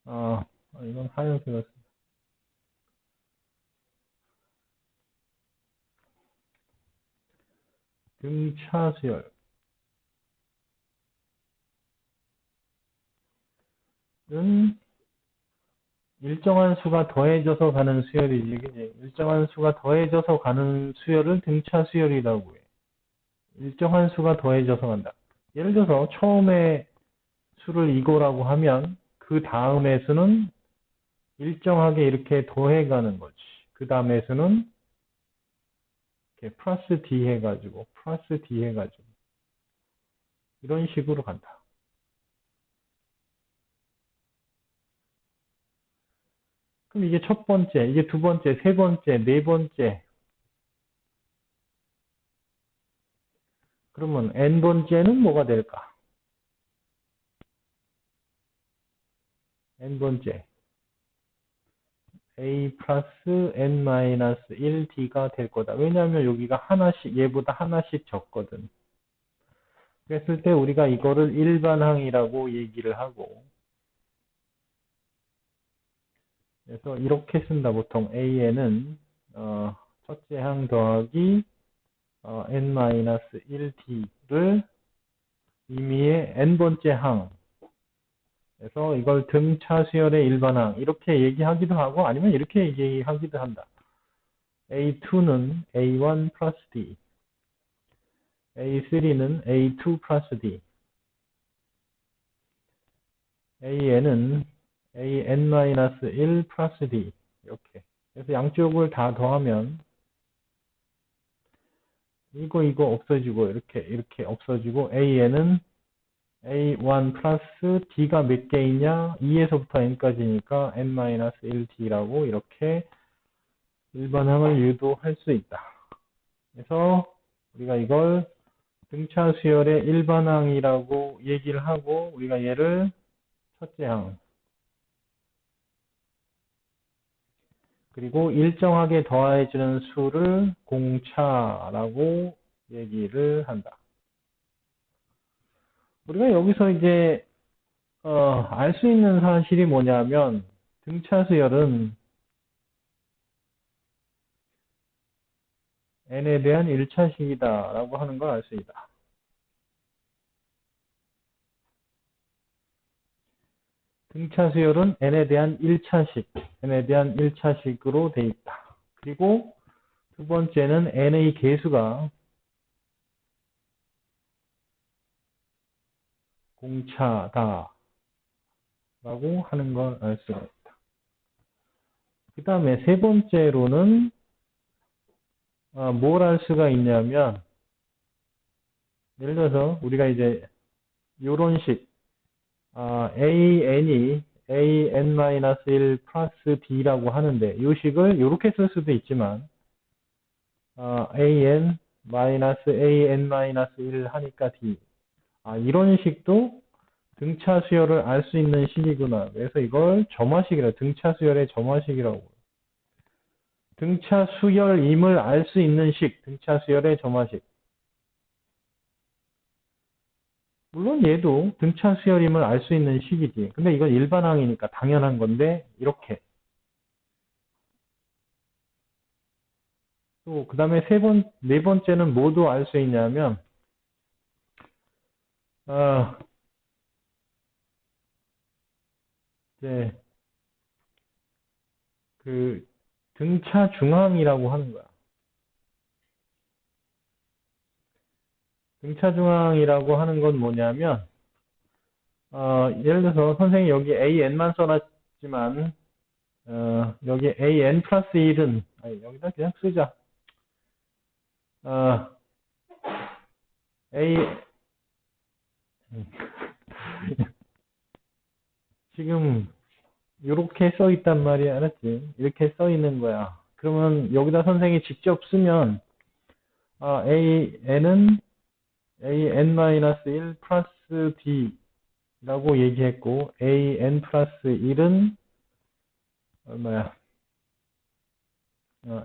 이건 하얀색이었어. 등차 수열은 일정한 수가 더해져서 가는 수열이지, 그지? 일정한 수가 더해져서 가는 수열을 등차 수열이라고 해. 일정한 수가 더해져서 간다. 예를 들어서 처음에 수를 이거라고 하면 그 다음의 수는 일정하게 이렇게 더해가는 거지. 그 다음의 수는 이렇게 플러스 D 해가지고 이런 식으로 간다. 그럼 이게 첫 번째, 이게 두 번째, 세 번째, 네 번째. 그러면 n 번째는 뭐가 될까? n 번째. a 플러스 n-1d가 될 거다. 왜냐하면 여기가 하나씩, 얘보다 하나씩 적거든. 그랬을 때 우리가 이거를 일반항이라고 얘기를 하고, 그래서 이렇게 쓴다. 보통 an은 첫째 항 더하기 n-1d를 의미의 n번째 항. 그래서 이걸 등차 수열의 일반항 이렇게 얘기하기도 하고 아니면 이렇게 얘기하기도 한다. A2는 A1 플러스 D, A3는 A2 플러스 D, AN은 AN-1 플러스 D 이렇게. 그래서 양쪽을 다 더하면 이거 없어지고 이렇게 없어지고 AN은 A1 플러스 D가 몇 개이냐? 2에서부터 N까지니까 N-1D라고 이렇게 일반항을 유도할 수 있다. 그래서 우리가 이걸 등차 수열의 일반항이라고 얘기를 하고 우리가 얘를 첫째 항 그리고 일정하게 더해지는 수를 공차라고 얘기를 한다. 우리가 여기서 이제 알 수 있는 사실이 뭐냐면 등차 수열은 n에 대한 1차식이다 라고 하는 걸 알 수 있다. 등차 수열은 n에 대한 1차식으로 돼 있다. 그리고 두 번째는 n의 개수가 공차다 라고 하는 걸 알 수가 있다. 그 다음에 세 번째로는 뭘 알 수가 있냐면 예를 들어서 우리가 이제 요런 식 an이 an-1 플러스 b라고 하는데 이 식을 이렇게 쓸 수도 있지만 an-1 하니까 d 이런 식도 등차 수열을 알 수 있는 식이구나. 그래서 이걸 점화식이라 등차 수열의 점화식이라고. 등차 수열임을 알 수 있는 식, 등차 수열의 점화식. 물론 얘도 등차 수열임을 알 수 있는 식이지. 근데 이건 일반항이니까 당연한 건데 이렇게. 또 그 다음에 네 번째는 뭐도 알 수 있냐면 이제 그 등차 중항이라고 하는 거야. 등차 중항이라고 하는 건 뭐냐면 예를 들어서 선생님이 여기 AN만 써놨지만 여기 AN 플러스 1은 여기다 그냥 쓰자. A 지금 이렇게 써 있단 말이야. 알았지? 이렇게 써 있는 거야. 그러면 여기다 선생님이 직접 쓰면 AN은 AN-1 플러스 B라고 얘기했고 AN 플러스 1은 얼마야?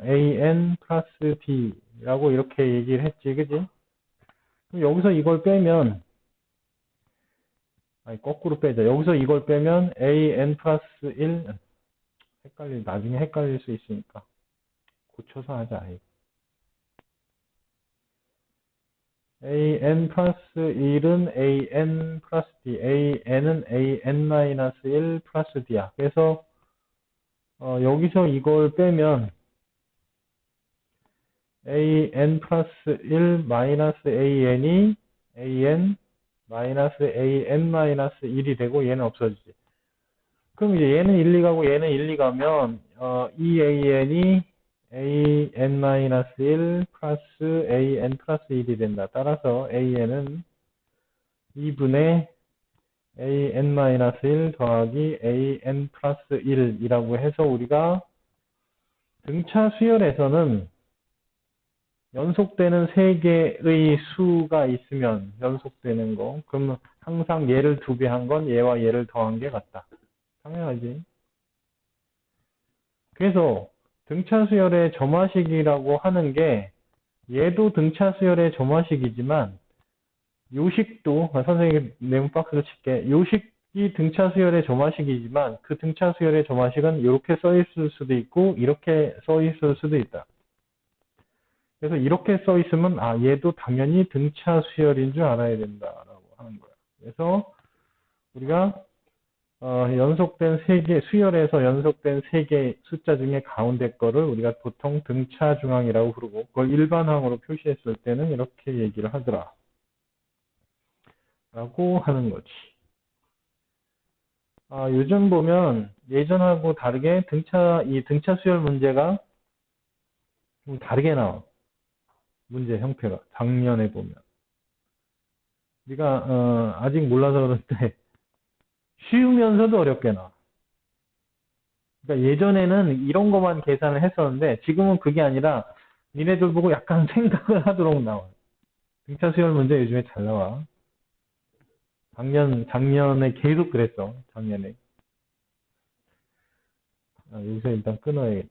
AN 플러스 B라고 이렇게 얘기를 했지. 그지? 그럼 여기서 이걸 빼면 아니, 거꾸로 빼자. 여기서 이걸 빼면 an 플러스 1, 나중에 헷갈릴 수 있으니까 고쳐서 하자. an 플러스 1은 an 플러스 d, an은 an 마이너스 1 플러스 d야. 그래서 여기서 이걸 빼면 an 플러스 1 마이너스 an이 an 마이너스 an 마이너스 1이 되고 얘는 없어지지. 그럼 이제 얘는 1, 2 가고 얘는 1, 2 가면 이 an이 an 마이너스 1 플러스 an 플러스 1이 된다. 따라서 an은 2분의 an 마이너스 1 더하기 an 플러스 1이라고 해서 우리가 등차 수열에서는 연속되는 세 개의 수가 있으면 연속되는 거, 그러면 항상 얘를 2배 한 건 얘와 얘를 더한 게 같다. 당연하지. 그래서 등차 수열의 점화식이라고 하는 게 얘도 등차 수열의 점화식이지만 요식도, 선생님 네모 박스로 칠게. 요식이 등차 수열의 점화식이지만 그 등차 수열의 점화식은 이렇게 써 있을 수도 있고 이렇게 써 있을 수도 있다. 그래서 이렇게 써 있으면 얘도 당연히 등차 수열인 줄 알아야 된다라고 하는 거야. 그래서 우리가 연속된 세 개, 수열에서 연속된 세 개 숫자 중에 가운데 거를 우리가 보통 등차 중항이라고 부르고 그걸 일반항으로 표시했을 때는 이렇게 얘기를 하더라. 라고 하는 거지. 요즘 보면 예전하고 다르게 이 등차 수열 문제가 좀 다르게 나와. 문제 형태가. 작년에 보면. 우리가 아직 몰라서 그런데 쉬우면서도 어렵게 나와. 그러니까 예전에는 이런 것만 계산을 했었는데 지금은 그게 아니라 니네들 보고 약간 생각을 하도록 나와. 등차 수열 문제 요즘에 잘 나와. 작년에 계속 그랬어. 작년에. 여기서 일단 끊어야겠다.